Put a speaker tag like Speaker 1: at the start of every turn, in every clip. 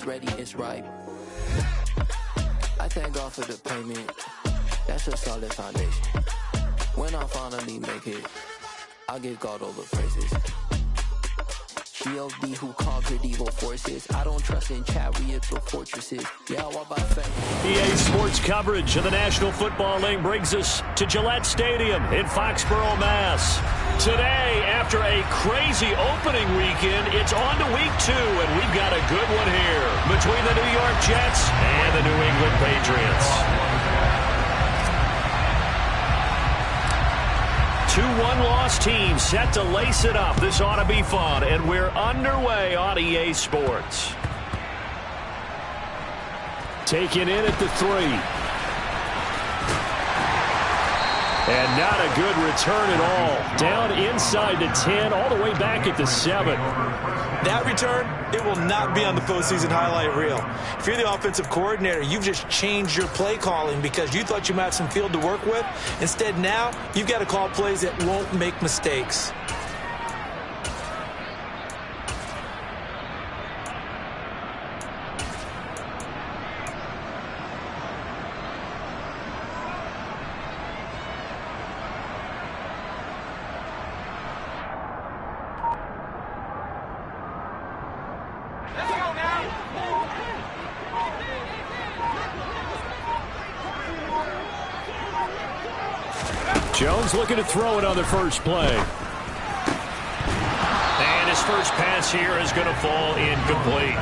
Speaker 1: ready, it's ripe. I thank God for the payment. That's a solid foundation. When I finally make it, I'll give God all the praises. G.O.D. who conquered evil forces. I don't trust in chariots or fortresses. Yeah, I walk by faith.
Speaker 2: EA Sports coverage of the National Football League brings us to Gillette Stadium in Foxborough, Mass. Today, after a crazy opening weekend, it's on to week 2, and we've got a good one here between the New York Jets and the New England Patriots. 2 one-loss teams set to lace it up. This ought to be fun, and we're underway on EA Sports. Taken in at the 3. And not a good return at all. Down inside the 10, all the way back at the 7.
Speaker 3: That return, it will not be on the postseason highlight reel. If you're the offensive coordinator, you've just changed your play calling because you thought you might have some field to work with. Instead, now, you've got to call plays that won't make mistakes.
Speaker 2: Jones looking to throw it on the first play. And his first pass here is going to fall incomplete.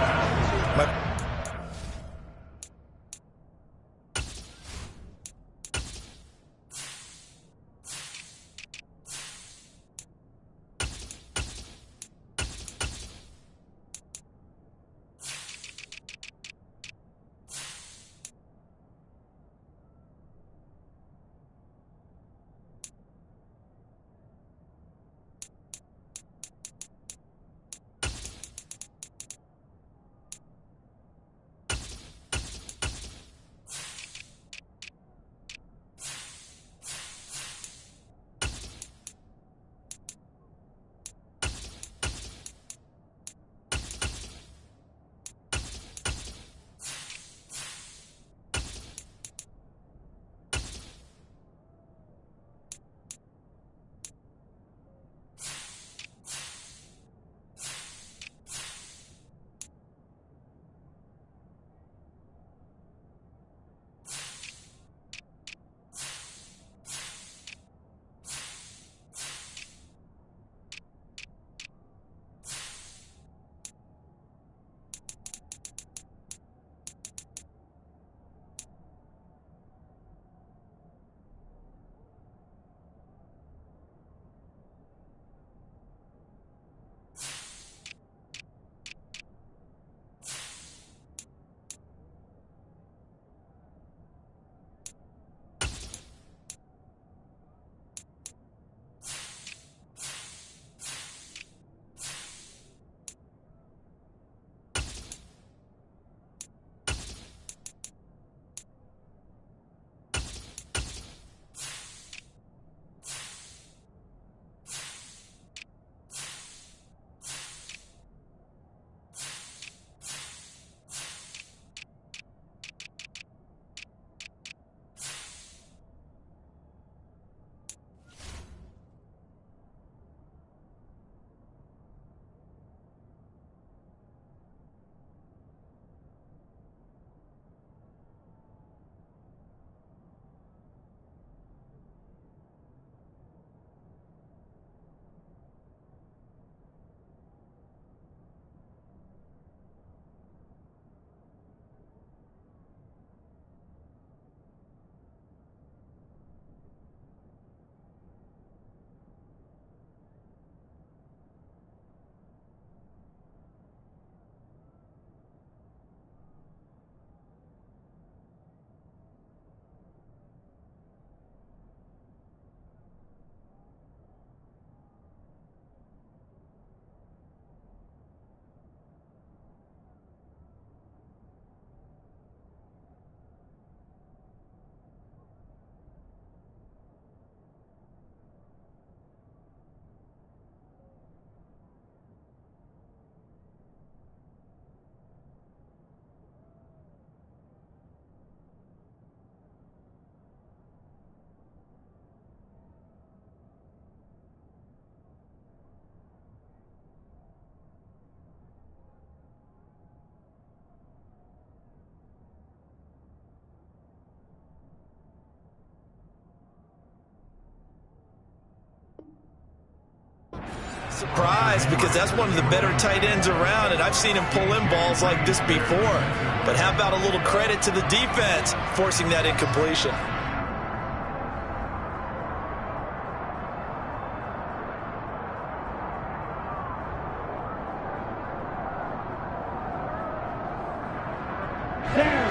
Speaker 3: surprise because that's one of the better tight ends around, and I've seen him pull in balls like this before. But how about a little credit to the defense forcing that incompletion?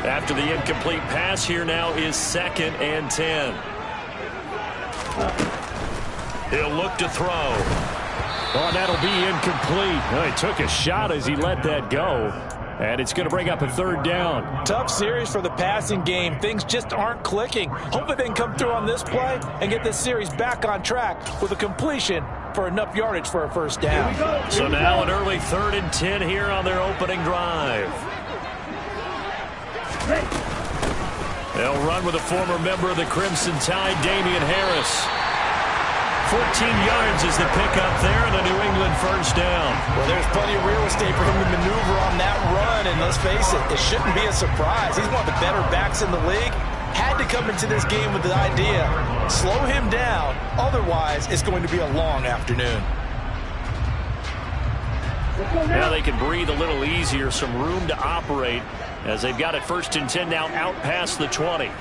Speaker 2: After the incomplete pass, here now is 2nd and 10. He'll look to throw. Oh, that'll be incomplete. Well, he took a shot as he let that go. And it's going to bring up a 3rd down.
Speaker 3: Tough series for the passing game. Things just aren't clicking. Hopefully they can come through on this play and get this series back on track with a completion for enough yardage for a 1st down.
Speaker 2: So now an early 3rd and 10 here on their opening drive. They'll run with a former member of the Crimson Tide, Damian Harris. 14 yards is the pickup there and a New England 1st down.
Speaker 3: Well, there's plenty of real estate for him to maneuver on that run, and let's face it, it shouldn't be a surprise. He's one of the better backs in the league. Had to come into this game with the idea, slow him down, otherwise it's going to be a long afternoon.
Speaker 2: Now they can breathe a little easier, some room to operate as they've got it 1st and 10 now out past the 20.
Speaker 4: Ready?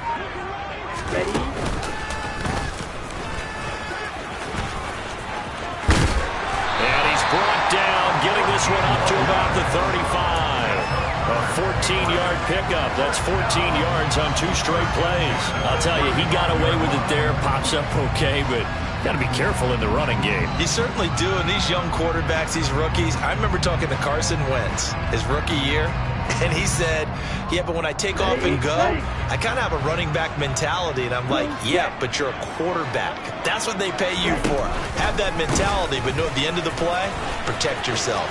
Speaker 2: And he's brought down, getting this one up to about the 35. A 14-yard pickup. That's 14 yards on 2 straight plays. I'll tell you, he got away with it there. Pops up okay, but got to be careful in the running game.
Speaker 3: You certainly do, and these young quarterbacks, these rookies. I remember talking to Carson Wentz his rookie year, and he said, yeah, but when I take off and go, I kind of have a running back mentality. And I'm like, yeah, but you're a quarterback. That's what they pay you for. Have that mentality, but know at the end of the play, protect yourself.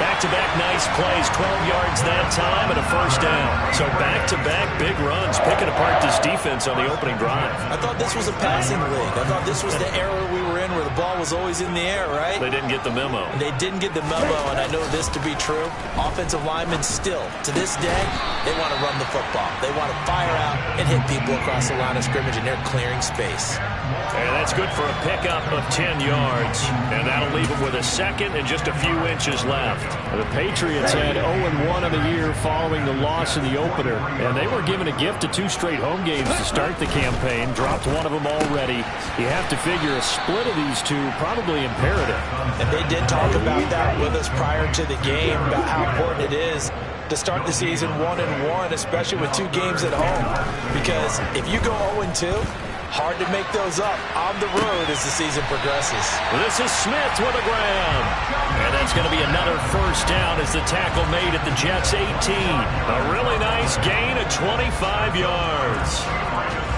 Speaker 2: Back-to-back nice plays, 12 yards that time and a 1st down. So back-to-back big runs, picking apart this defense on the opening drive.
Speaker 3: I thought this was a passing league. I thought this was the era we were in where the ball was always in the air, right?
Speaker 2: They didn't get the memo.
Speaker 3: They didn't get the memo, and I know this to be true. Offensive linemen still, to this day, they want to run the football. They want to fire out and hit people across the line of scrimmage, and they're clearing space.
Speaker 2: And that's good for a pickup of 10 yards. And that'll leave them with a 2nd and just a few inches left. The Patriots had 0-1 on the year following the loss in the opener. And they were given a gift of 2 straight home games to start the campaign. Dropped one of them already. You have to figure a split of these 2 probably imperative.
Speaker 3: And they did talk about that with us prior to the game, about how important it is to start the season 1-1, especially with 2 games at home. Because if you go 0-2, hard to make those up on the road as the season progresses.
Speaker 2: This is Smith with a grab. And that's going to be another 1st down as the tackle made at the Jets' 18. A really nice gain of 25 yards.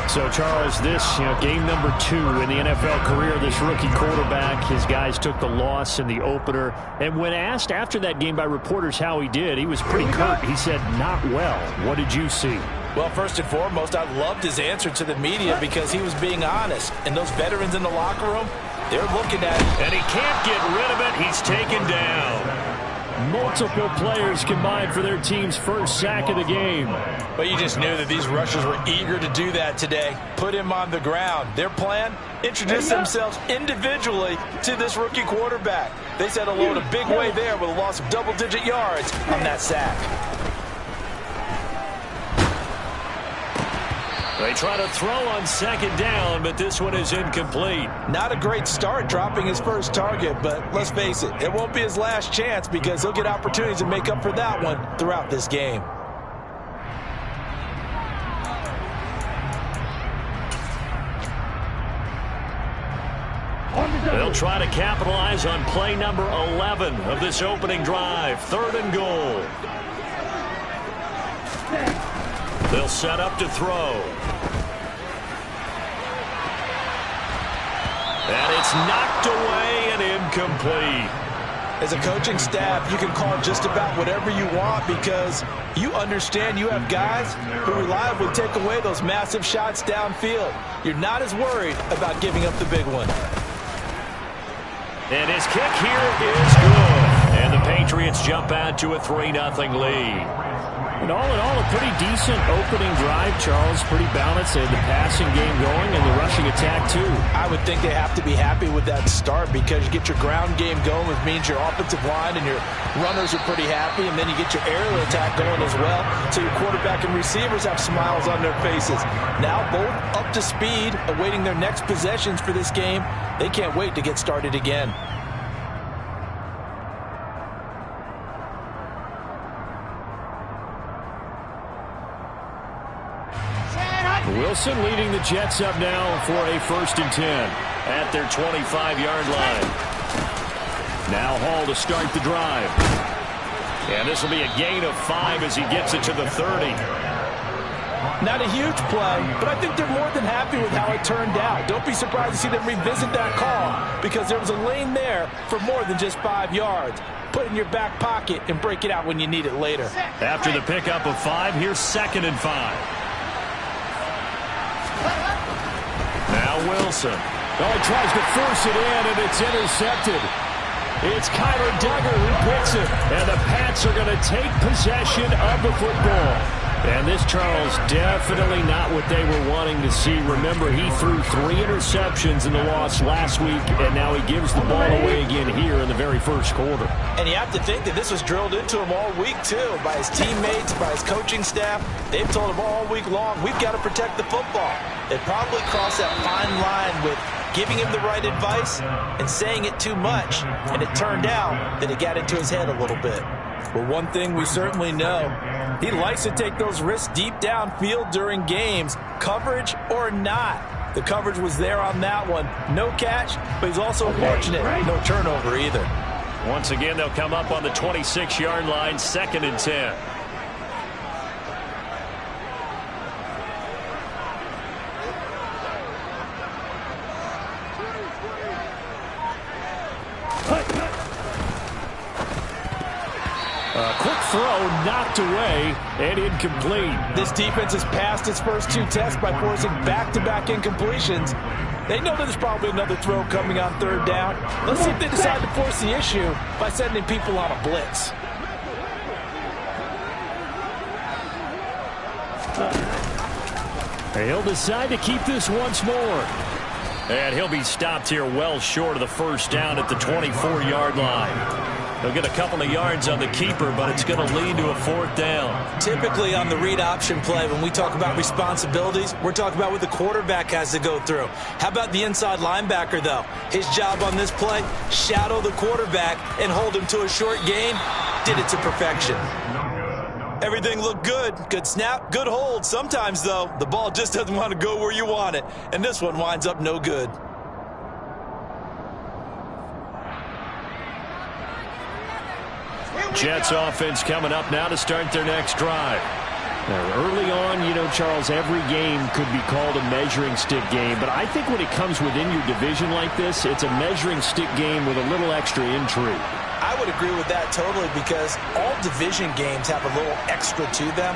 Speaker 2: So, Charles, this, game number 2 in the NFL career, this rookie quarterback. His guys took the loss in the opener. And when asked after that game by reporters how he did, he was pretty curt. He said, not well. What did you see?
Speaker 3: Well, first and foremost, I loved his answer to the media because he was being honest. And those veterans in the locker room, they're looking at it.
Speaker 2: And he can't get rid of it. He's taken down. Multiple players combined for their team's 1st sack of the game.
Speaker 3: But you just knew that these rushers were eager to do that today. Put him on the ground. Their plan, introduce themselves individually to this rookie quarterback. They said hello in a big way there with a loss of double-digit yards on that sack.
Speaker 2: They try to throw on 2nd down, but this one is incomplete.
Speaker 3: Not a great start dropping his 1st target, but let's face it, it won't be his last chance because he'll get opportunities to make up for that one throughout this game.
Speaker 2: They'll try to capitalize on play number 11 of this opening drive. 3rd and goal. They'll set up to throw. And it's knocked away and incomplete.
Speaker 3: As a coaching staff, you can call just about whatever you want because you understand you have guys who reliably take away those massive shots downfield. You're not as worried about giving up the big one.
Speaker 2: And his kick here is good. And the Patriots jump out to a 3-0 lead. And all in all, a pretty decent opening drive, Charles. Pretty balanced. They had the passing game going and the rushing attack, too.
Speaker 3: I would think they have to be happy with that start because you get your ground game going, which means your offensive line and your runners are pretty happy, and then you get your aerial attack going as well. So your quarterback and receivers have smiles on their faces. Now both up to speed, awaiting their next possessions for this game. They can't wait to get started again.
Speaker 2: Wilson leading the Jets up now for a 1st and 10 at their 25-yard line. Now Hall to start the drive. And this will be a gain of 5 as he gets it to the 30.
Speaker 3: Not a huge play, but I think they're more than happy with how it turned out. Don't be surprised to see them revisit that call because there was a lane there for more than just 5 yards. Put it in your back pocket and break it out when you need it later.
Speaker 2: After the pickup of 5, here's 2nd and 5. Now Wilson. Oh, he tries to force it in, and it's intercepted. It's Kyler Duggar who picks it, and the Pats are going to take possession of the football. And this, Charles, definitely not what they were wanting to see. Remember, he threw 3 interceptions in the loss last week, and now he gives the ball away again here in the very first quarter.
Speaker 3: And you have to think that this was drilled into him all week, too, by his teammates, by his coaching staff. They've told him all week long, we've got to protect the football. They probably crossed that fine line with giving him the right advice and saying it too much. And it turned out that it got into his head a little bit. Well, one thing we certainly know, he likes to take those risks deep downfield during games, coverage or not. The coverage was there on that one. No catch, but he's also fortunate. No turnover either.
Speaker 2: Once again, they'll come up on the 26-yard line, 2nd and 10. Quick throw knocked away and incomplete.
Speaker 3: This defense has passed its first 2 tests by forcing back-to-back incompletions. They know that there's probably another throw coming on 3rd down. Let's see if they decide to force the issue by sending people on a blitz.
Speaker 2: He'll decide to keep this once more. And he'll be stopped here well short of the 1st down at the 24-yard line. They'll get a couple of yards on the keeper, but it's going to lead to a 4th down.
Speaker 3: Typically on the read option play, when we talk about responsibilities, we're talking about what the quarterback has to go through. How about the inside linebacker, though? His job on this play, shadow the quarterback and hold him to a short gain. Did it to perfection. Everything looked good. Good snap, good hold. Sometimes, though, the ball just doesn't want to go where you want it. And this one winds up no good.
Speaker 2: Jets offense coming up now to start their next drive. Now, early on, you know, Charles, every game could be called a measuring stick game. But I think when it comes within your division like this, it's a measuring stick game with a little extra intrigue.
Speaker 3: I would agree with that totally because all division games have a little extra to them.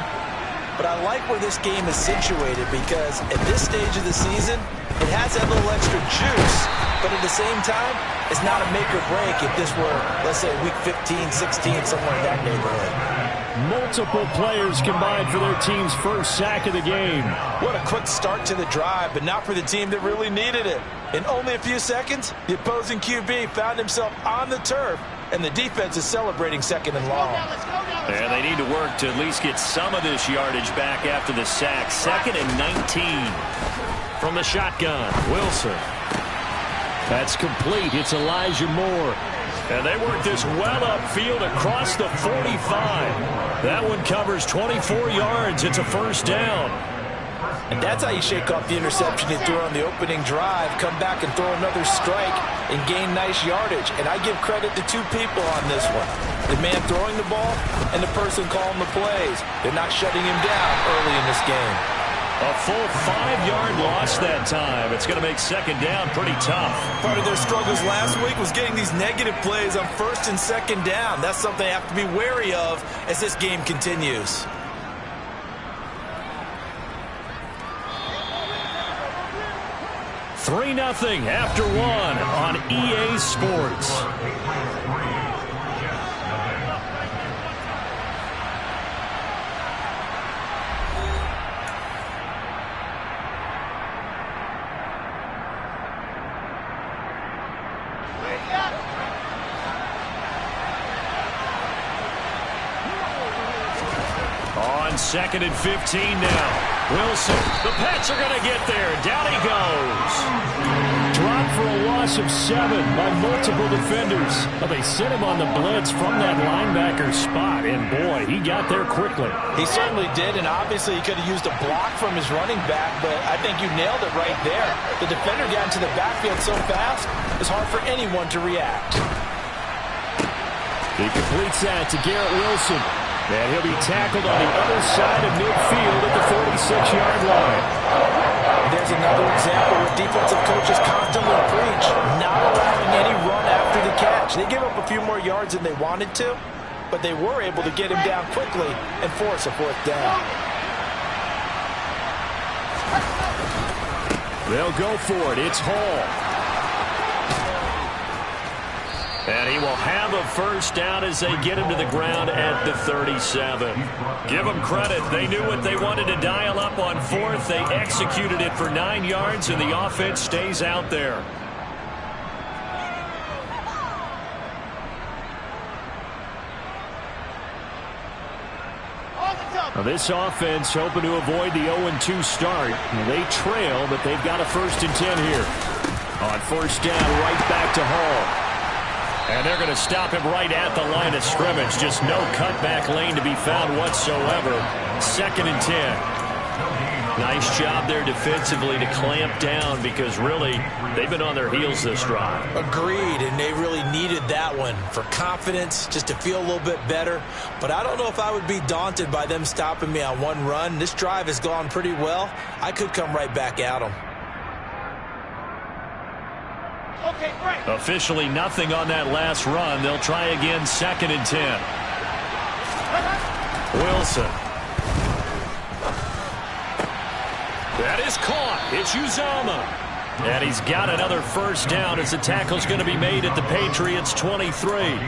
Speaker 3: But I like where this game is situated because at this stage of the season, it has that little extra juice. But at the same time, it's not a make or break if this were, let's say, week 15, 16, somewhere in that neighborhood.
Speaker 2: Multiple players combined for their team's first sack of the game.
Speaker 3: What a quick start to the drive, but not for the team that really needed it. In only a few seconds, the opposing QB found himself on the turf, and the defense is celebrating 2nd and long.
Speaker 2: And they need to work to at least get some of this yardage back after the sack. 2nd and 19 from the shotgun. Wilson. That's complete. It's Elijah Moore. And they work this well upfield across the 45. That one covers 24 yards. It's a 1st down.
Speaker 3: And that's how you shake off the interception he threw on the opening drive, come back and throw another strike and gain nice yardage. And I give credit to 2 people on this one. The man throwing the ball and the person calling the plays. They're not shutting him down early in this game.
Speaker 2: A full 5-yard loss that time. It's going to make 2nd down pretty tough.
Speaker 3: Part of their struggles last week was getting these negative plays on 1st and 2nd down. That's something they have to be wary of as this game continues.
Speaker 2: Three 3-0 after 1 on EA Sports. On 2nd and 15 now. Wilson, the Pats are going to get there. Down he goes. Dropped for a loss of 7 by multiple defenders. Well, they sent him on the blitz from that linebacker spot, and boy, he got there quickly.
Speaker 3: He certainly did, and obviously he could have used a block from his running back, but I think you nailed it right there. The defender got into the backfield so fast, it's hard for anyone to react.
Speaker 2: He completes that to Garrett Wilson. And he'll be tackled on the other side of midfield at the 46-yard line.
Speaker 3: There's another example where defensive coaches constantly preach, not allowing any run after the catch. They give up a few more yards than they wanted to, but they were able to get him down quickly and force a 4th down.
Speaker 2: They'll go for it. It's Hall. And he will have a 1st down as they get him to the ground at the 37. Give them credit. They knew what they wanted to dial up on 4th. They executed it for 9 yards, and the offense stays out there. Now this offense hoping to avoid the 0-2 start. They trail, but they've got a 1st and 10 here. On 1st down, right back to Hall. And they're going to stop him right at the line of scrimmage. Just no cutback lane to be found whatsoever. 2nd and 10. Nice job there defensively to clamp down because really they've been on their heels this drive.
Speaker 3: Agreed, and they really needed that one for confidence, just to feel a little bit better. But I don't know if I would be daunted by them stopping me on one run. This drive has gone pretty well. I could come right back at them.
Speaker 4: Okay, great.
Speaker 2: Officially nothing on that last run. They'll try again 2nd and 10. Wilson. That is caught. It's Uzomah. And he's got another 1st down as the tackle's going to be made at the Patriots 23.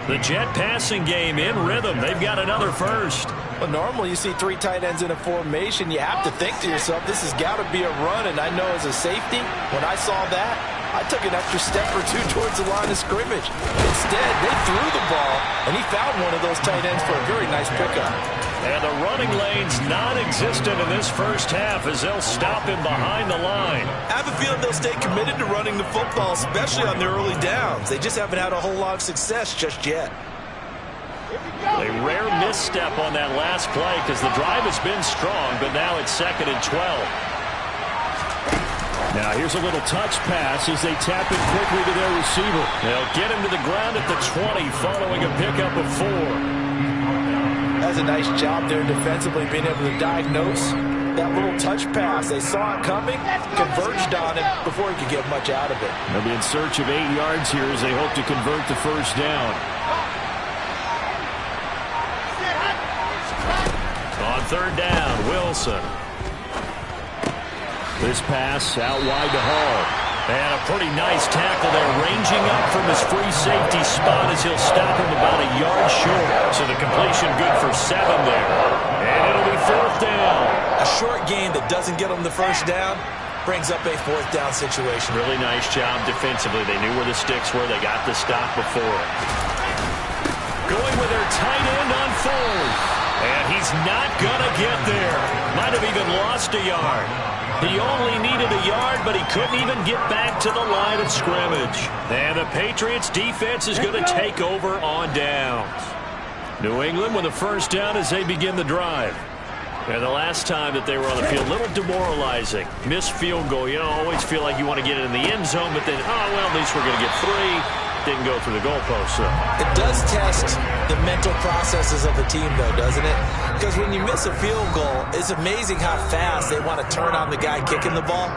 Speaker 2: The jet passing game in rhythm. They've got another 1st.
Speaker 3: Well, normally you see 3 tight ends in a formation. You have to think to yourself, this has got to be a run. And I know as a safety, when I saw that, I took an extra step or 2 towards the line of scrimmage. Instead, they threw the ball, and he found one of those tight ends for a very nice pickup.
Speaker 2: And the running lane's non-existent in this 1st half as they'll stop him behind the line.
Speaker 3: I have a feeling they'll stay committed to running the football, especially on their early downs. They just haven't had a whole lot of success just yet.
Speaker 2: A rare misstep on that last play because the drive has been strong, but now it's 2nd and 12. Now here's a little touch pass as they tap it quickly to their receiver. They'll get him to the ground at the 20 following a pickup of 4.
Speaker 3: That's a nice job there defensively, being able to diagnose that little touch pass. They saw it coming, converged on him before he could get much out of it.
Speaker 2: They'll be in search of 8 yards here as they hope to convert the 1st down. On 3rd down, Wilson. This pass out wide to Hall. And a pretty nice tackle there, ranging up from his free safety spot as he'll stop him about a yard short. So the completion good for 7 there. And it'll be 4th down.
Speaker 3: A short game that doesn't get them the 1st down brings up a 4th down situation.
Speaker 2: Really nice job defensively. They knew where the sticks were. They got the stop before. Going with their tight end on 4th. And he's not going to get there. Might have even lost a yard. He only needed a yard, but he couldn't even get back to the line of scrimmage. And the Patriots defense is going to take over on downs. New England with a 1st down as they begin the drive. And the last time that they were on the field, a little demoralizing. Missed field goal. You know, always feel like you want to get it in the end zone, but then, oh, well, at least we're going to get 3. Didn't go through the goalpost, so.
Speaker 3: It does test the mental processes of the team, though, doesn't it? Because when you miss a field goal, it's amazing how fast they want to turn on the guy kicking the ball.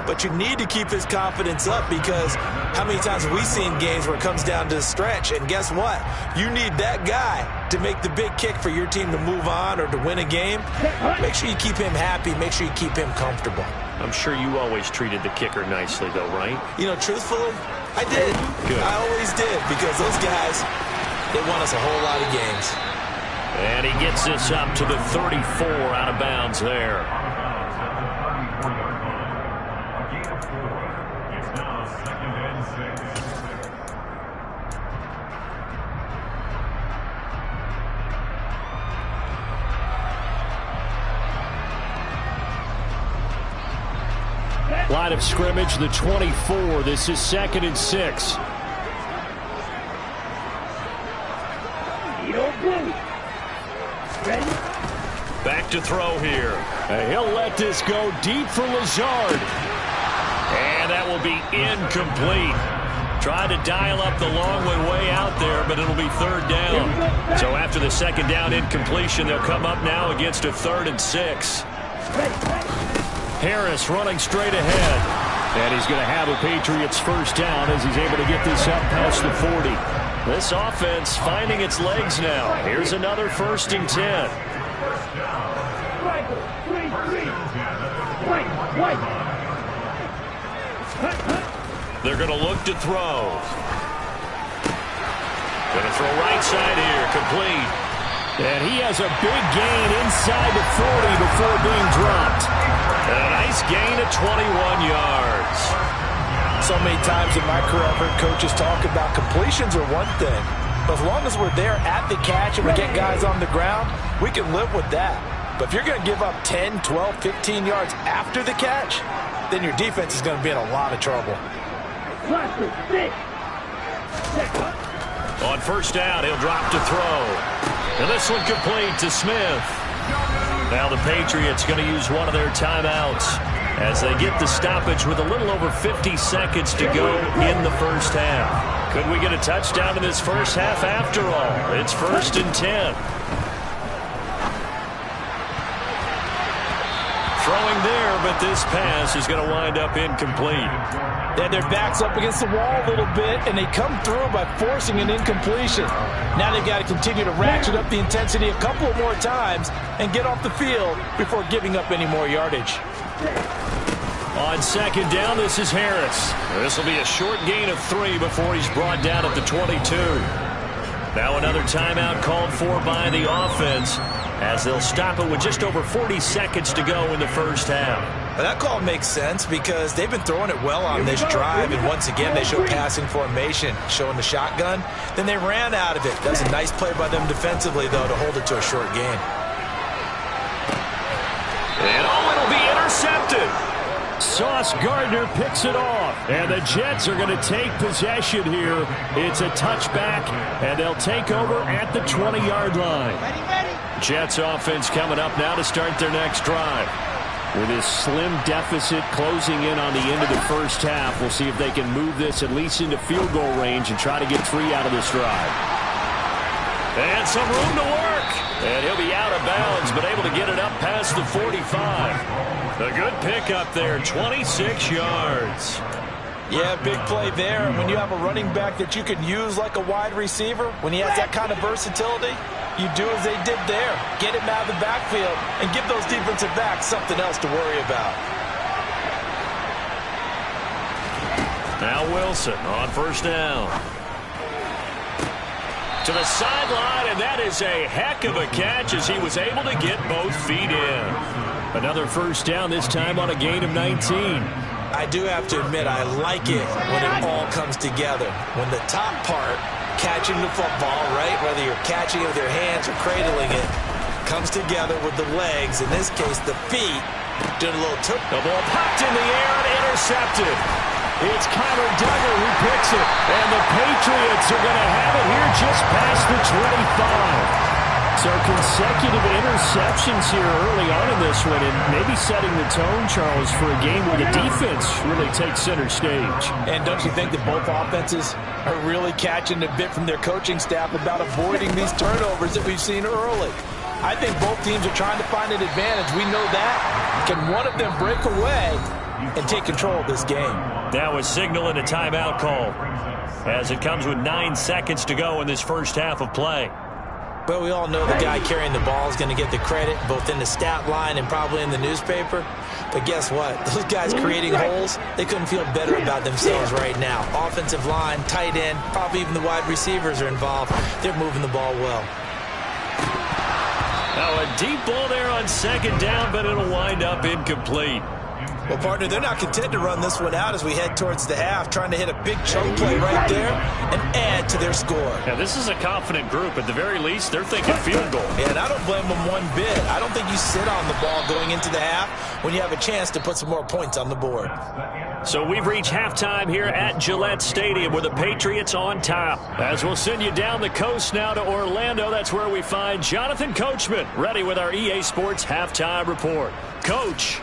Speaker 3: But you need to keep his confidence up because how many times have we seen games where it comes down to the stretch? And guess what? You need that guy to make the big kick for your team to move on or to win a game. Make sure you keep him happy. Make sure you keep him comfortable.
Speaker 2: I'm sure you always treated the kicker nicely, though, right?
Speaker 3: You know, truthfully, I did.
Speaker 2: Good.
Speaker 3: I always did because those guys, they won us a whole lot of games.
Speaker 2: And he gets this up to the 34 out of bounds there. Line of scrimmage, the 24. This is 2nd and 6. Back to throw here. And he'll let this go deep for Lazard. And that will be incomplete. Tried to dial up the long way out there, but it'll be 3rd down. So after the 2nd down incompletion, they'll come up now against a 3rd and 6. Harris running straight ahead. And he's going to have a Patriots 1st down as he's able to get this up past the 40. This offense finding its legs now. Here's another 1st and 10. They're going to look to throw. Going to throw right side here, complete. And he has a big gain inside the 40 before being dropped. And a nice gain of 21 yards.
Speaker 3: So many times in my career, I've heard coaches talk about completions are one thing. But as long as we're there at the catch and we get guys on the ground, we can live with that. But if you're going to give up 10, 12, 15 yards after the catch, then your defense is going to be in a lot of trouble.
Speaker 2: On 1st down, he'll drop to throw. And this one complete to Smith. Now the Patriots going to use one of their timeouts as they get the stoppage with a little over 50 seconds to go in the 1st half. Could we get a touchdown in this 1st half after all? It's 1st and 10. Throwing there, but this pass is going to wind up incomplete.
Speaker 3: They had their backs up against the wall a little bit, and they come through by forcing an incompletion. Now they've got to continue to ratchet up the intensity a couple more times and get off the field before giving up any more yardage.
Speaker 2: On 2nd down, this is Harris. This will be a short gain of 3 before he's brought down at the 22. Now another timeout called for by the offense as they'll stop it with just over 40 seconds to go in the 1st half.
Speaker 3: But that call makes sense because they've been throwing it well on this drive, and once again they show passing formation, showing the shotgun. Then they ran out of it. That's a nice play by them defensively, though, to hold it to a short gain.
Speaker 2: And it'll be intercepted. Sauce Gardner picks it off, and the Jets are going to take possession here. It's a touchback, and they'll take over at the 20-yard line. Jets offense coming up now to start their next drive. With this slim deficit closing in on the end of the 1st half, we'll see if they can move this at least into field goal range and try to get 3 out of this drive. And some room to work. And he'll be out of bounds, but able to get it up past the 45. A good pickup there, 26 yards.
Speaker 3: Yeah, big play there. And when you have a running back that you can use like a wide receiver, when he has that kind of versatility, you do as they did there. Get him out of the backfield and give those defensive backs something else to worry about.
Speaker 2: Now Wilson on 1st down. To the sideline, and that is a heck of a catch as he was able to get both feet in. Another 1st down, this time on a gain of 19.
Speaker 3: I do have to admit, I like it when it all comes together. When the top part, catching the football, right, whether you're catching it with your hands or cradling it, comes together with the legs, in this case the feet, doing a little took.
Speaker 2: The ball popped in the air and intercepted. It's Kyler Duggar who picks it, and the Patriots are going to have it here just past the 25. So consecutive interceptions here early on in this one, and maybe setting the tone, Charles, for a game where the defense really takes center stage.
Speaker 3: And don't you think that both offenses are really catching a bit from their coaching staff about avoiding these turnovers that we've seen early? I think both teams are trying to find an advantage. We know that. Can one of them break away and take control of this game?
Speaker 2: That was signaling a timeout call as it comes with 9 seconds to go in this 1st half of play.
Speaker 3: But we all know the guy carrying the ball is going to get the credit, both in the stat line and probably in the newspaper. But guess what? Those guys creating holes, they couldn't feel better about themselves right now. Offensive line, tight end, probably even the wide receivers are involved. They're moving the ball well.
Speaker 2: Now a deep ball there on 2nd down, but it'll wind up incomplete.
Speaker 3: Well, partner, they're not content to run this one out as we head towards the half, trying to hit a big chunk play right there and add to their score.
Speaker 2: Yeah, this is a confident group. At the very least, they're thinking field goal.
Speaker 3: Yeah, and I don't blame them one bit. I don't think you sit on the ball going into the half when you have a chance to put some more points on the board.
Speaker 2: So we've reached halftime here at Gillette Stadium with the Patriots on top. As we'll send you down the coast now to Orlando, that's where we find Jonathan Coachman ready with our EA Sports Halftime Report. Coach.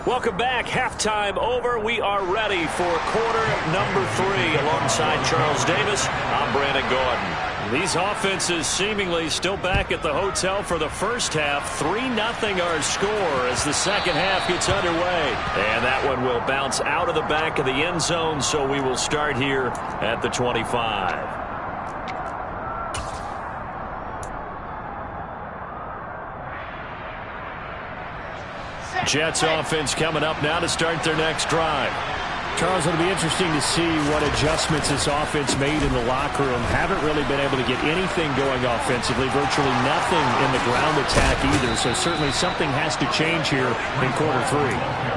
Speaker 2: Welcome back. Halftime over. We are ready for quarter number 3. Alongside Charles Davis, I'm Brandon Gordon. These offenses seemingly still back at the hotel for the first half. 3-0 our score as the second half gets underway. And that one will bounce out of the back of the end zone, so we will start here at the 25. Jets offense coming up now to start their next drive.
Speaker 5: Charles, it'll be interesting to see what adjustments this offense made in the locker room. Haven't really been able to get anything going offensively, virtually nothing in the ground attack either. So certainly something has to change here in quarter 3.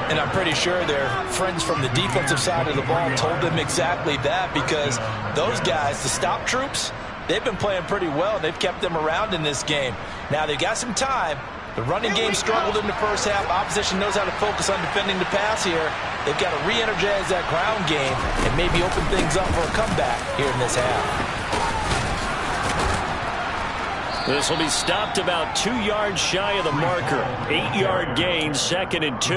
Speaker 3: And I'm pretty sure their friends from the defensive side of the ball told them exactly that, because those guys, the stop troops, they've been playing pretty well. They've kept them around in this game. Now they've got some time. The running game struggled in the first half. Opposition knows how to focus on defending the pass here. They've got to re-energize that ground game and maybe open things up for a comeback here in this half.
Speaker 2: This will be stopped about 2 yards shy of the marker. 8-yard gain, 2nd and 2.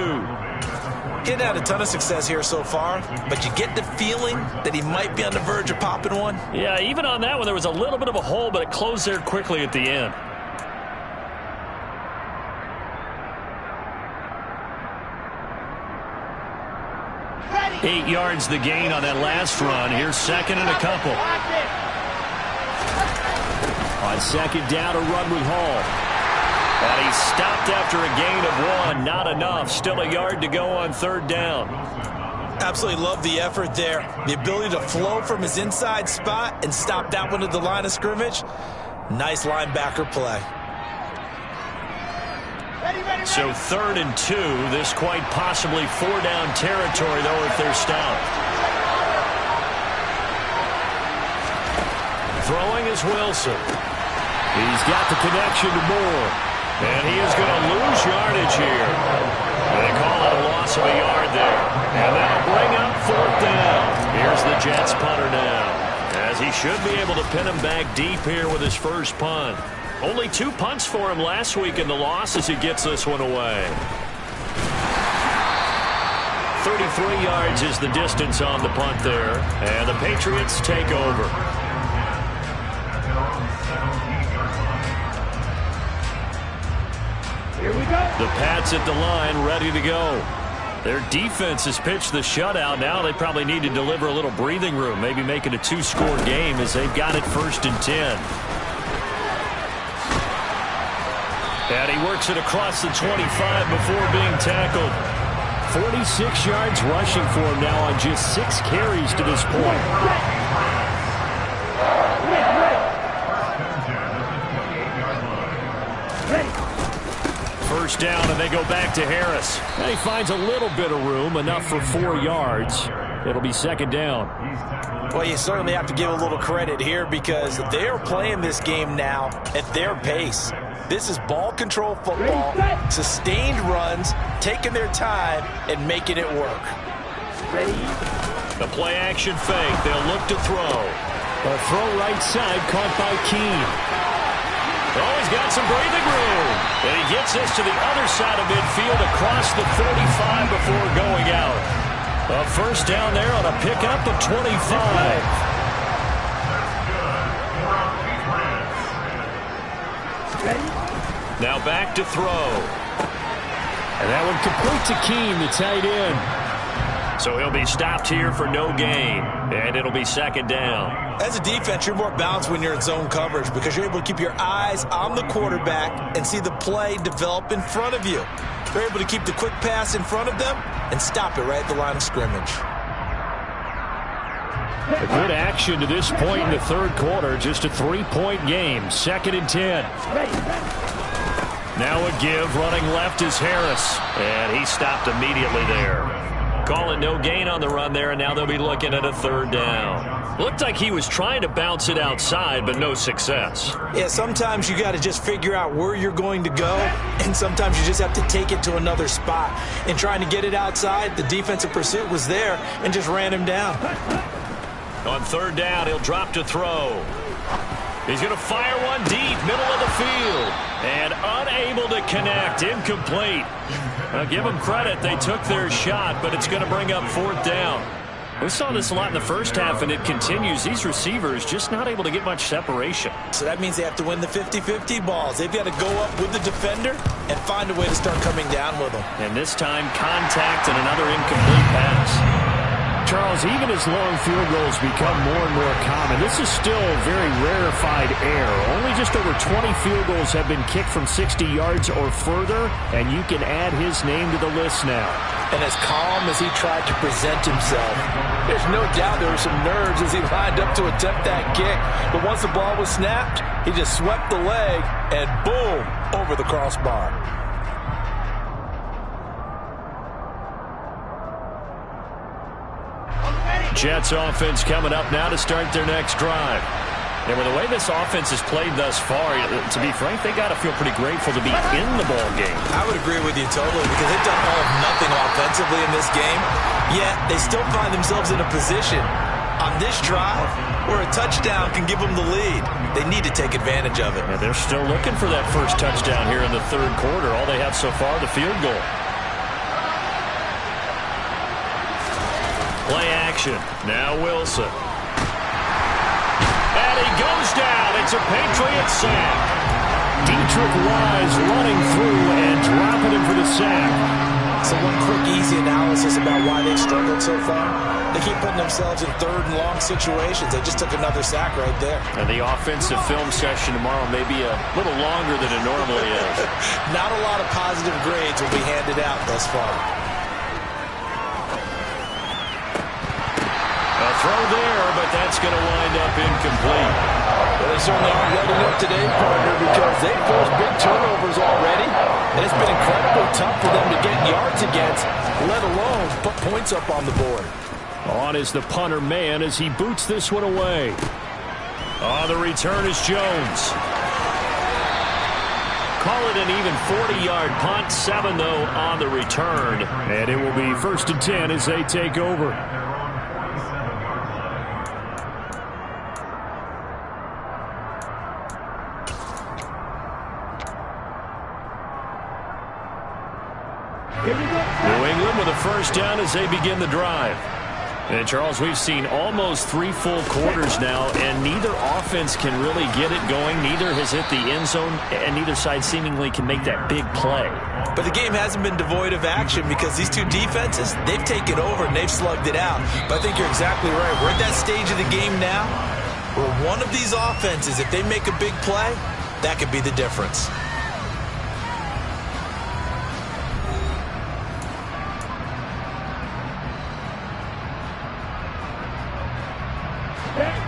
Speaker 3: He hadn't had a ton of success here so far, but you get the feeling that he might be on the verge of popping one.
Speaker 2: Yeah, even on that one, there was a little bit of a hole, but it closed there quickly at the end. 8 yards the gain on that last run. Here's 2nd and a couple. On 2nd down, a run with Hall. And he's stopped after a gain of 1. Not enough. Still a yard to go on 3rd down.
Speaker 3: Absolutely love the effort there. The ability to flow from his inside spot and stop that one at the line of scrimmage. Nice linebacker play.
Speaker 2: So 3rd and 2. This quite possibly 4-down territory, though, if they're stopped. Throwing is Wilson. He's got the connection to Moore. And he is going to lose yardage here. And they call it a loss of a yard there. And that'll bring up 4th down. Here's the Jets punter now, as he should be able to pin him back deep here with his first punt. Only 2 punts for him last week in the loss as he gets this one away. 33 yards is the distance on the punt there. And the Patriots take over.
Speaker 4: Here we go.
Speaker 2: The Pats at the line, ready to go. Their defense has pitched the shutout. Now they probably need to deliver a little breathing room, maybe make it a 2-score game as they've got it 1st and 10. And he works it across the 25 before being tackled. 46 yards rushing for him now on just 6 carries to this point. First down, and they go back to Harris. And he finds a little bit of room, enough for 4 yards. It'll be 2nd down.
Speaker 3: Well, you certainly have to give a little credit here because they're playing this game now at their pace. This is ball control football, sustained runs, taking their time, and making it work.
Speaker 4: Ready?
Speaker 2: The play action fake. They'll look to throw.
Speaker 5: A throw right side caught by Keene.
Speaker 2: Oh, he's got some breathing room. And he gets this to the other side of midfield across the 45 before going out. A first down there on a pickup of 25. Now back to throw.
Speaker 5: And that one complete to Keene, the tight end.
Speaker 2: So he'll be stopped here for no gain. And it'll be 2nd down.
Speaker 3: As a defense, you're more balanced when you're in zone coverage because you're able to keep your eyes on the quarterback and see the play develop in front of you. They're able to keep the quick pass in front of them and stop it right at the line of scrimmage.
Speaker 5: A good action to this point in the third quarter. Just a 3-point game. 2nd and 10. Now a give. Running left is Harris. And he stopped immediately there. Calling no gain on the run there, and now they'll be looking at a 3rd down. Looked like he was trying to bounce it outside, but no success.
Speaker 3: Yeah, sometimes you got to just figure out where you're going to go, and sometimes you just have to take it to another spot. And trying to get it outside, the defensive pursuit was there and just ran him down.
Speaker 2: On 3rd down, he'll drop to throw. He's going to fire one deep, middle of the field, and unable to connect, incomplete. I'll give them credit. They took their shot, but it's going to bring up 4th down. We saw this a lot in the first half, and it continues. These receivers just not able to get much separation.
Speaker 3: So that means they have to win the 50-50 balls. They've got to go up with the defender and find a way to start coming down with them.
Speaker 2: And this time, contact and another incomplete pass.
Speaker 5: Charles, even as long field goals become more and more common, this is still very rarefied air. Only just over 20 field goals have been kicked from 60 yards or further, and you can add his name to the list now.
Speaker 3: And as calm as he tried to present himself, there's no doubt there were some nerves as he lined up to attempt that kick. But once the ball was snapped, he just swept the leg and boom, over the crossbar.
Speaker 2: Jets offense coming up now to start their next drive. And with the way this offense has played thus far, to be frank, they got to feel pretty grateful to be in the ball game.
Speaker 3: I would agree with you totally because they've done all of nothing offensively in this game, yet they still find themselves in a position on this drive where a touchdown can give them the lead. They need to take advantage of it.
Speaker 2: And they're still looking for that first touchdown here in the third quarter. All they have so far, the field goal. Play action. Now Wilson. And he goes down. It's a Patriot sack.
Speaker 5: Dietrich Wise running through and dropping him for the sack.
Speaker 3: So one quick, easy analysis about why they've struggled so far. They keep putting themselves in 3rd and long situations. They just took another sack right there.
Speaker 2: And the offensive film session tomorrow may be a little longer than it normally is.
Speaker 3: Not a lot of positive grades will be handed out thus far.
Speaker 2: Throw there, but that's going to wind up incomplete.
Speaker 3: Well, they certainly aren't letting up today, partner, because they've forced big turnovers already, and it's been incredibly tough for them to get yards against, let alone put points up on the board.
Speaker 5: On is the punter man as he boots this one away.
Speaker 2: On the return is Jones. Call it an even 40-yard punt, 7 though on the return.
Speaker 5: And it will be 1st and 10 as they take over.
Speaker 2: New England with a first down as they begin the drive. And, Charles, we've seen almost 3 full quarters now, and neither offense can really get it going. Neither has hit the end zone, and neither side seemingly can make that big play.
Speaker 3: But the game hasn't been devoid of action because these two defenses, they've taken over and they've slugged it out. But I think you're exactly right. We're at that stage of the game now where one of these offenses, if they make a big play, that could be the difference.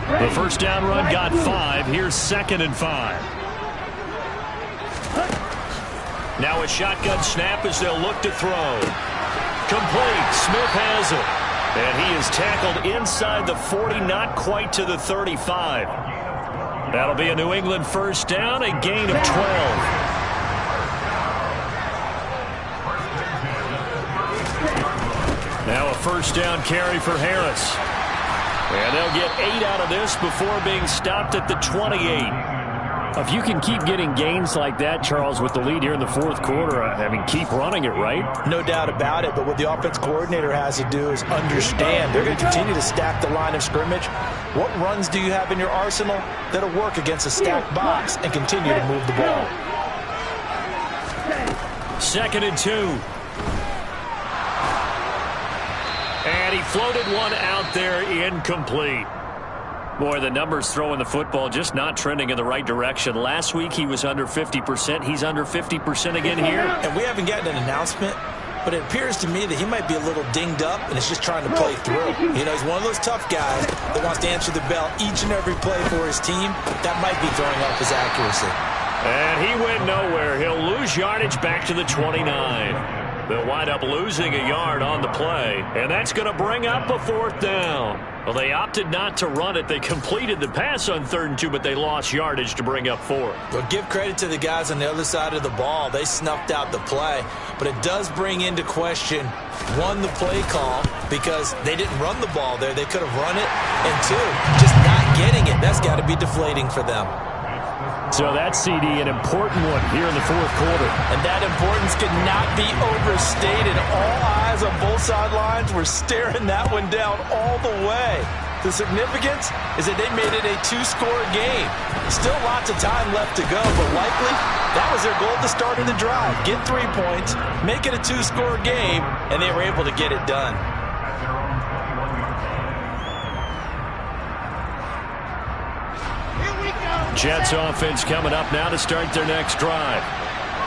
Speaker 2: The first down run got 5. Here's 2nd and 5. Now a shotgun snap as they'll look to throw. Complete. Smith has it. And he is tackled inside the 40, not quite to the 35. That'll be a New England first down, a gain of 12. Now a first down carry for Harris. And they'll get 8 out of this before being stopped at the 28.
Speaker 5: If you can keep getting gains like that, Charles, with the lead here in the fourth quarter, I mean, keep running it, right?
Speaker 3: No doubt about it, but what the offense coordinator has to do is understand they're going to continue to stack the line of scrimmage. What runs do you have in your arsenal that'll work against a stacked box and continue to move the ball?
Speaker 2: 2nd and 2. And he floated one out there, incomplete. Boy, the numbers throwing the football just not trending in the right direction. Last week he was under 50%. He's under 50% again here.
Speaker 3: And we haven't gotten an announcement but it appears to me that he might be a little dinged up and is just trying to play through. You know, he's one of those tough guys that wants to answer the bell each and every play for his team. That might be throwing off his accuracy.
Speaker 2: And he went nowhere. He'll lose yardage back to the 29. They'll wind up losing a yard on the play, and that's going to bring up a 4th down. Well, they opted not to run it. They completed the pass on 3rd and 2, but they lost yardage to bring up 4th.
Speaker 3: Well, give credit to the guys on the other side of the ball. They snuffed out the play, but it does bring into question, 1, the play call, because they didn't run the ball there. They could have run it, and 2, just not getting it. That's got to be deflating for them.
Speaker 5: So that CD, an important one here in the 4th quarter.
Speaker 3: And that importance could not be overstated. All eyes on both sidelines were staring that one down all the way. The significance is that they made it a 2-score game. Still lots of time left to go, but likely that was their goal at the start of the drive. Get 3 points, make it a 2-score game, and they were able to get it done.
Speaker 2: Jets offense coming up now to start their next drive.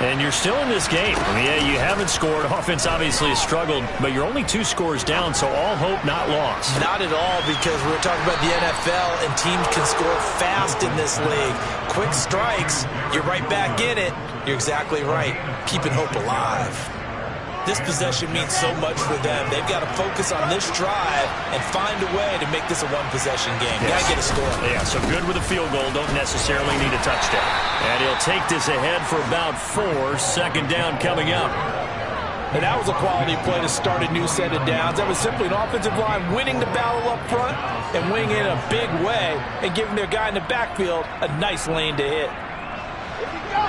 Speaker 2: And you're still in this game. I mean, yeah, you haven't scored. Offense obviously has struggled, but you're only 2 scores down, so all hope not lost.
Speaker 3: Not at all, because we're talking about the NFL, and teams can score fast in this league. Quick strikes, you're right back in it. You're exactly right. Keeping hope alive. This possession means so much for them. They've got to focus on this drive and find a way to make this a 1-possession game. Yes. Got to get a score.
Speaker 2: Yeah, so good with a field goal. Don't necessarily need a touchdown. And he'll take this ahead for about 4. 2nd down coming up.
Speaker 3: And that was a quality play to start a new set of downs. That was simply an offensive line winning the battle up front and winning it in a big way and giving their guy in the backfield a nice lane to hit.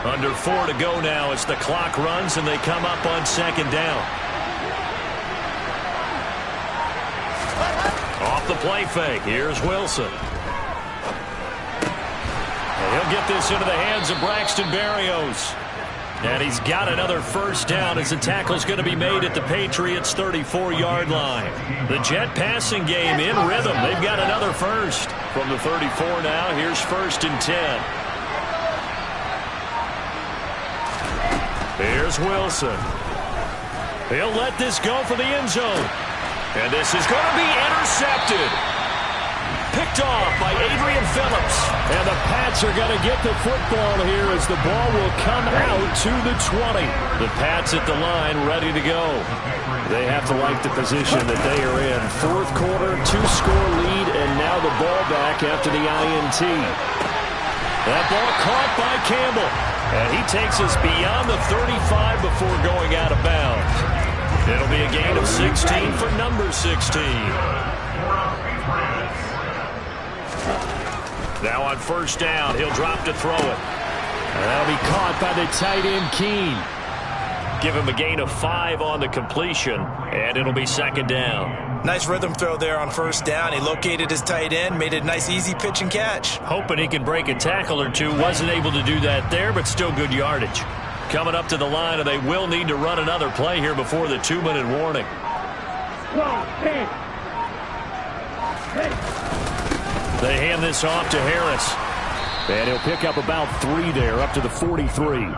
Speaker 2: Under 4 to go now as the clock runs and they come up on 2nd down. Off the play fake. Here's Wilson. And he'll get this into the hands of Braxton Berrios. And he's got another 1st down as the tackle's going to be made at the Patriots' 34-yard line. The Jet passing game in rhythm. They've got another 1st. From the 34 now, here's 1st and 10. Here's Wilson. He'll let this go for the end zone. And this is going to be intercepted. Picked off by Adrian Phillips.
Speaker 5: And the Pats are going to get the football here as the ball will come out to the 20.
Speaker 2: The Pats at the line ready to go.
Speaker 5: They have to like the position that they are in. 4th quarter, 2-score lead, and now the ball back after the INT.
Speaker 2: That ball caught by Campbell. And he takes us beyond the 35 before going out of bounds. It'll be a gain of 16 for number 16. Now on 1st down, he'll drop to throw it.
Speaker 5: And that'll be caught by the tight end, Keene.
Speaker 2: Give him a gain of 5 on the completion, and it'll be 2nd down.
Speaker 3: Nice rhythm throw there on 1st down. He located his tight end, made it a nice, easy pitch and catch.
Speaker 2: Hoping he can break a tackle or 2. Wasn't able to do that there, but still good yardage. Coming up to the line, and they will need to run another play here before the 2-minute warning. They hand this off to Harris.
Speaker 5: And he'll pick up about 3 there, up to the 43.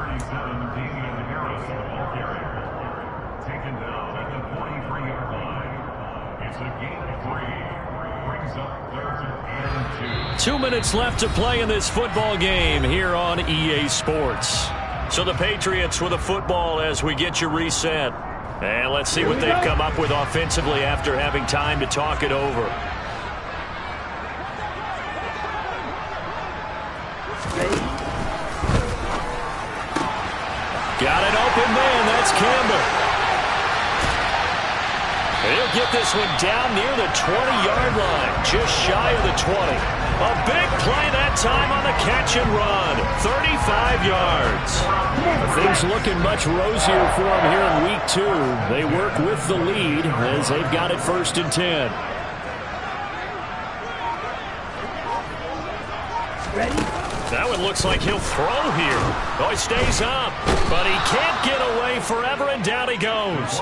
Speaker 2: 2 minutes left to play in this football game here on EA Sports. So the Patriots with a football as we get you reset. And let's see what they've come up with offensively after having time to talk it over. Got an open man. That's Campbell. He'll get this one down near the 20-yard line, just shy of the 20. A big play that time on the catch and run. 35 yards.
Speaker 5: Things looking much rosier for them here in week 2. They work with the lead as they've got it 1st and 10.
Speaker 2: That one looks like he'll throw here. Oh, he stays up, but he can't get away forever, and down he goes.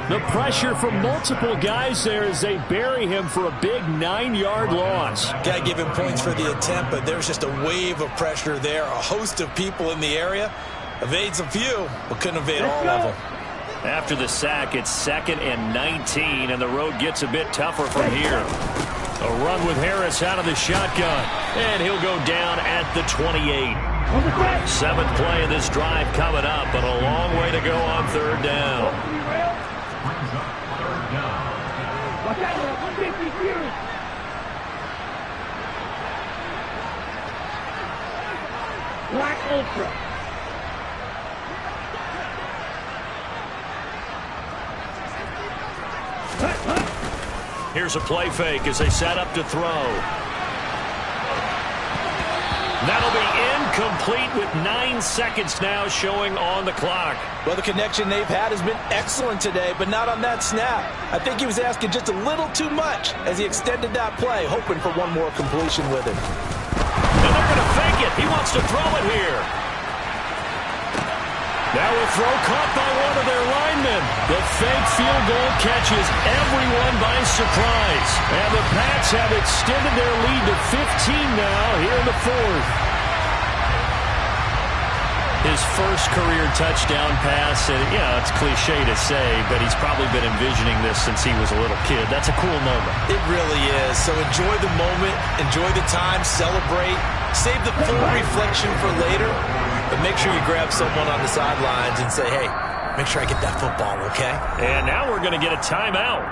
Speaker 5: The pressure from multiple guys there as they bury him for a big 9-yard loss.
Speaker 3: Got to give him points for the attempt, but there's just a wave of pressure there. A host of people in the area. Evades a few, but couldn't evade all of them.
Speaker 2: After the sack, it's 2nd and 19, and the road gets a bit tougher from here. A run with Harris out of the shotgun, and he'll go down at the 28. 7th play of this drive coming up, but a long way to go on 3rd down.
Speaker 4: Black Ultra.
Speaker 2: Here's a play fake as they set up to throw. That'll be incomplete with 9 seconds now showing on the clock.
Speaker 3: Well, the connection they've had has been excellent today, but not on that snap. I think he was asking just a little too much as he extended that play, hoping for one more completion with it.
Speaker 2: And they're going to fake it. He wants to throw it here. Now a throw caught by one of their linemen. The fake field goal catches everyone by surprise. And the Pats have extended their lead to 15 now here in the 4th. His first career touchdown pass, and it's cliche to say, but he's probably been envisioning this since he was a little kid. That's a cool moment.
Speaker 3: It really is. So enjoy the moment, enjoy the time, celebrate, save the full reflection for later. But make sure you grab someone on the sidelines and say, hey, make sure I get that football, okay?
Speaker 2: And now we're going to get a timeout.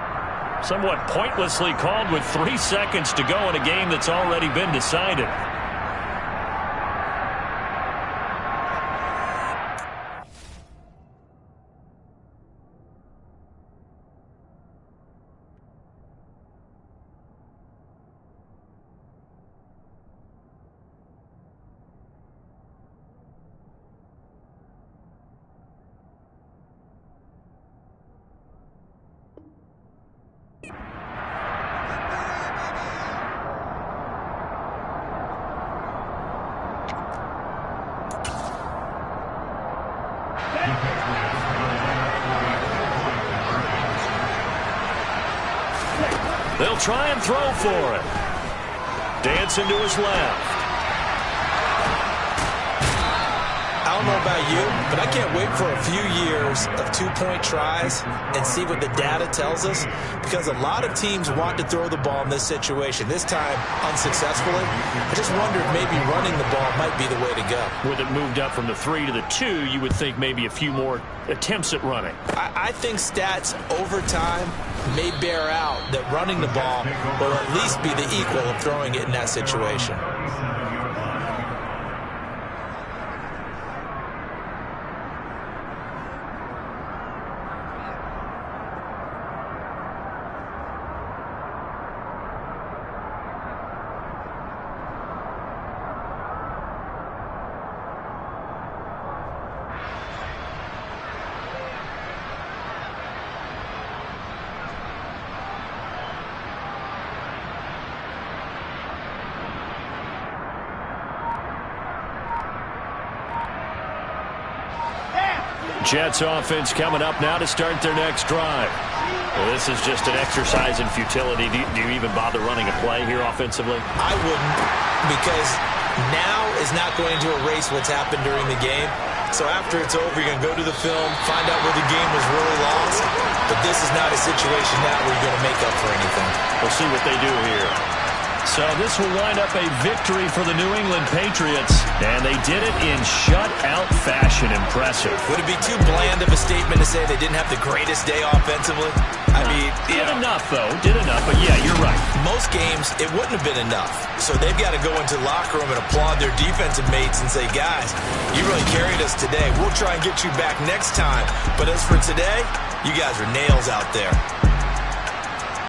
Speaker 2: Somewhat pointlessly called with 3 seconds to go in a game that's already been decided. They'll try and throw for it. Dancing to his left.
Speaker 3: I don't know about you, but I can't wait for a few years of 2-point tries and see what the data tells us, because a lot of teams want to throw the ball in this situation. This time, unsuccessfully. I just wonder if maybe running the ball might be the way to go.
Speaker 2: With it moved up from the 3 to the 2, you would think maybe a few more attempts at running.
Speaker 3: I think stats over time may bear out that running the ball will at least be the equal of throwing it in that situation.
Speaker 2: Jets offense coming up now to start their next drive. Well, this is just an exercise in futility. Do you even bother running a play here offensively?
Speaker 3: I wouldn't, because now is not going to erase what's happened during the game. So after it's over, you're going to go to the film, find out where the game was really lost. But this is not a situation now where you're going to make up for anything.
Speaker 2: We'll see what they do here. So this will wind up a victory for the New England Patriots, and they did it in shutout fashion. Impressive.
Speaker 3: Would it be too bland of a statement to say they didn't have the greatest day offensively? I mean,
Speaker 2: did enough, though. Did enough, but yeah, you're right.
Speaker 3: Most games, it wouldn't have been enough. So they've got to go into the locker room and applaud their defensive mates and say, guys, you really carried us today. We'll try and get you back next time. But as for today, you guys are nails out there.